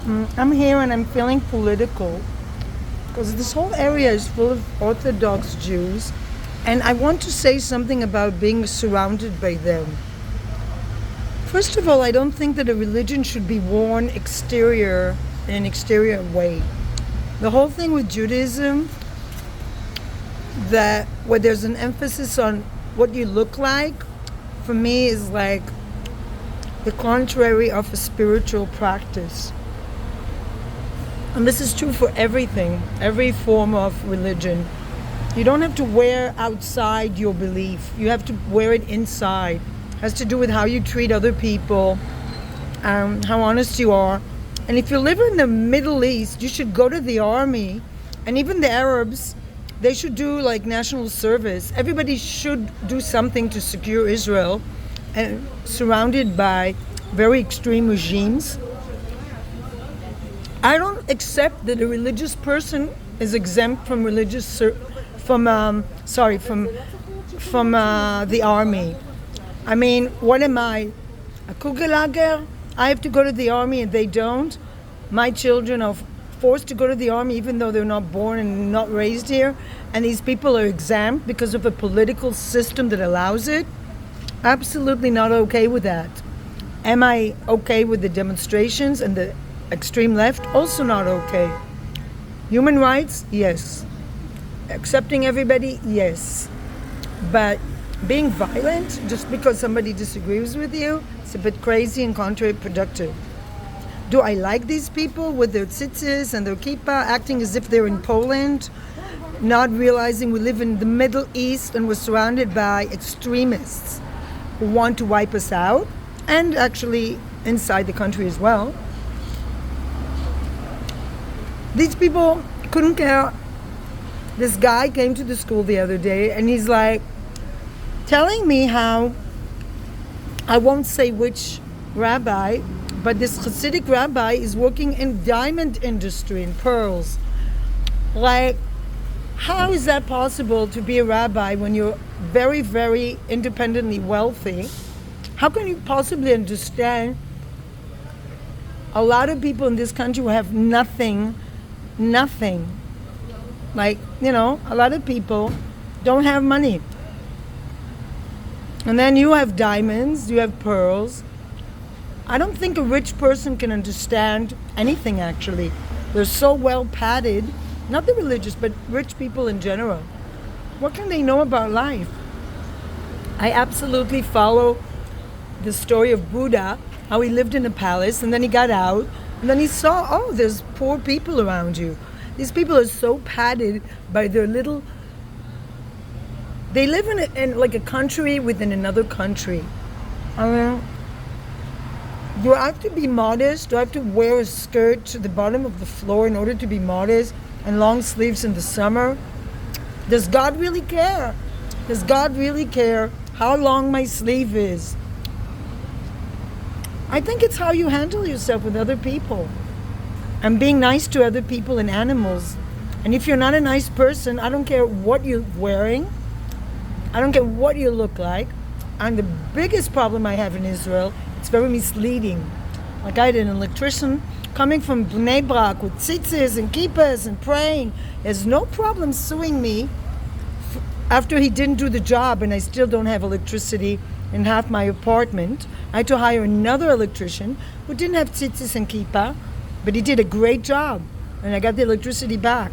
I'm here and I'm feeling political because this whole area is full of Orthodox Jews, and I want to say something about being surrounded by them. First of all, I don't think that a religion should be worn in an exterior way. The whole thing with Judaism, that where there's an emphasis on what you look like, for me is like the contrary of a spiritual practice. And this is true for everything, every form of religion. You don't have to wear outside your belief. You have to wear it inside. It has to do with how you treat other people, how honest you are. And if you live in the Middle East, you should go to the army. And even the Arabs, they should do like national service. Everybody should do something to secure Israel, and surrounded by very extreme regimes. I don't accept that a religious person is exempt from the army. I mean, what am I? A Kugelager? I have to go to the army and they don't. My children are forced to go to the army even though they're not born and not raised here. And these people are exempt because of a political system that allows it. Absolutely not okay with that. Am I okay with the demonstrations and the extreme left? Also not okay. Human rights? Yes. Accepting everybody? Yes. But being violent just because somebody disagrees with you, it's a bit crazy and counterproductive. Do I like these people with their tzitzis and their kippah, acting as if they're in Poland, not realizing we live in the Middle East and we're surrounded by extremists who want to wipe us out, and actually inside the country as well? These people couldn't care. This guy came to the school the other day and he's like telling me how, I won't say which rabbi, but this Hasidic rabbi is working in diamond industry, in pearls. Like, how is that possible to be a rabbi when you're very, very independently wealthy? How can you possibly understand a lot of people in this country who have nothing? Like, a lot of people don't have money. And then you have diamonds, you have pearls. I don't think a rich person can understand anything, actually. They're so well padded, not the religious, but rich people in general. What can they know about life? I absolutely follow the story of Buddha, how he lived in a palace and then he got out and then he saw, oh, there's poor people around you. These people are so padded by their little... They live in like a country within another country. I mean, do I have to be modest? Do I have to wear a skirt to the bottom of the floor in order to be modest, and long sleeves in the summer? Does God really care? Does God really care how long my sleeve is? I think it's how you handle yourself with other people and being nice to other people and animals. And if you're not a nice person, I don't care what you're wearing. I don't care what you look like. And the biggest problem I have in Israel, it's very misleading. Like, I had an electrician coming from Bnei Brak with tzitzis and kippahs and praying. He has no problem suing me after he didn't do the job and I still don't have electricity in half my apartment. I had to hire another electrician who didn't have tzitzis and kippah, but he did a great job and I got the electricity back.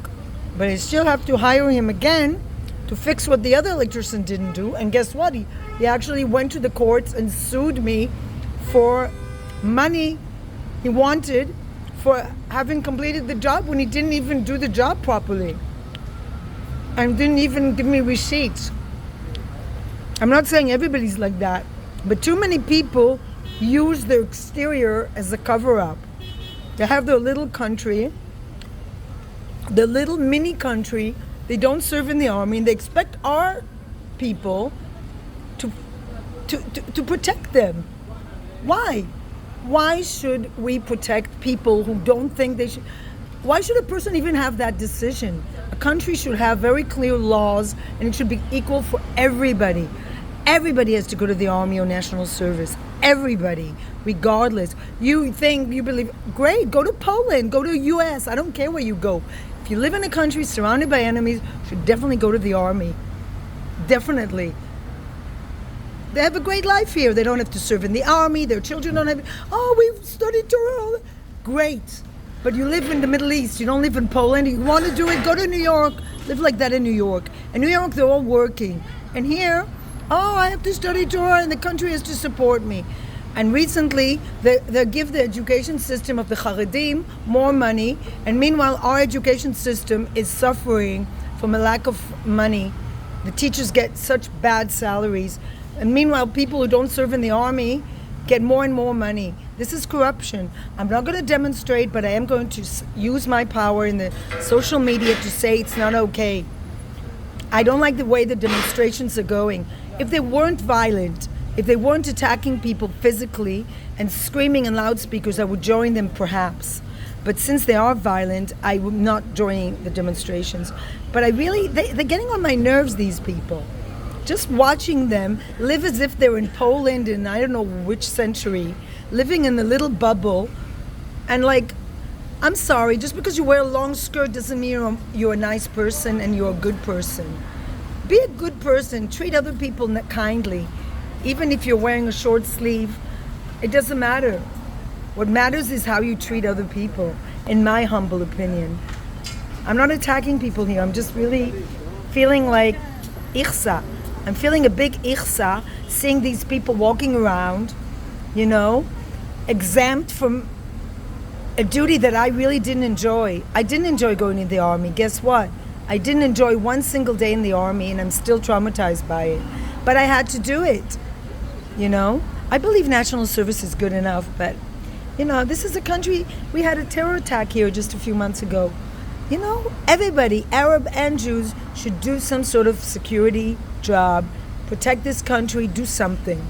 But I still have to hire him again to fix what the other electrician didn't do. And guess what? He actually went to the courts and sued me for money he wanted for having completed the job when he didn't even do the job properly and didn't even give me receipts. I'm not saying everybody's like that, but too many people use their exterior as a cover-up. They have their little country, their little mini country. They don't serve in the army, and they expect our people to protect them. Why? Why should we protect people who don't think they should? Why should a person even have that decision? A country should have very clear laws, and it should be equal for everybody. Everybody has to go to the army or national service. everybody, regardless. You think, you believe, great, go to Poland, go to US, I don't care where you go. If you live in a country surrounded by enemies, you should definitely go to the army. Definitely. They have a great life here. They don't have to serve in the army. Their children don't have, oh, we've studied Torah. Great. But you live in the Middle East. You don't live in Poland. You want to do it, go to New York. Live like that in New York. In New York, they're all working. And here, oh, I have to study Torah and the country has to support me. And recently, they give the education system of the Haredim more money. And meanwhile, our education system is suffering from a lack of money. The teachers get such bad salaries. And meanwhile, people who don't serve in the army get more and more money. This is corruption. I'm not going to demonstrate, but I am going to use my power in the social media to say it's not okay. I don't like the way the demonstrations are going. If they weren't violent, if they weren't attacking people physically and screaming in loudspeakers, I would join them perhaps. But since they are violent, I would not join the demonstrations. But they're getting on my nerves, these people. Just watching them live as if they're in Poland in I don't know which century, living in a little bubble. And I'm sorry, just because you wear a long skirt doesn't mean you're a nice person and you're a good person. Be a good person, treat other people kindly. Even if you're wearing a short sleeve, it doesn't matter. What matters is how you treat other people, in my humble opinion. I'm not attacking people here, I'm just really feeling like ichsa. I'm feeling a big ichsa seeing these people walking around, exempt from a duty that I really didn't enjoy. I didn't enjoy going in the army. Guess what? I didn't enjoy one single day in the army, and I'm still traumatized by it. But I had to do it, I believe national service is good enough, but, this is a country, we had a terror attack here just a few months ago. Everybody, Arab and Jews, should do some sort of security job, protect this country, do something.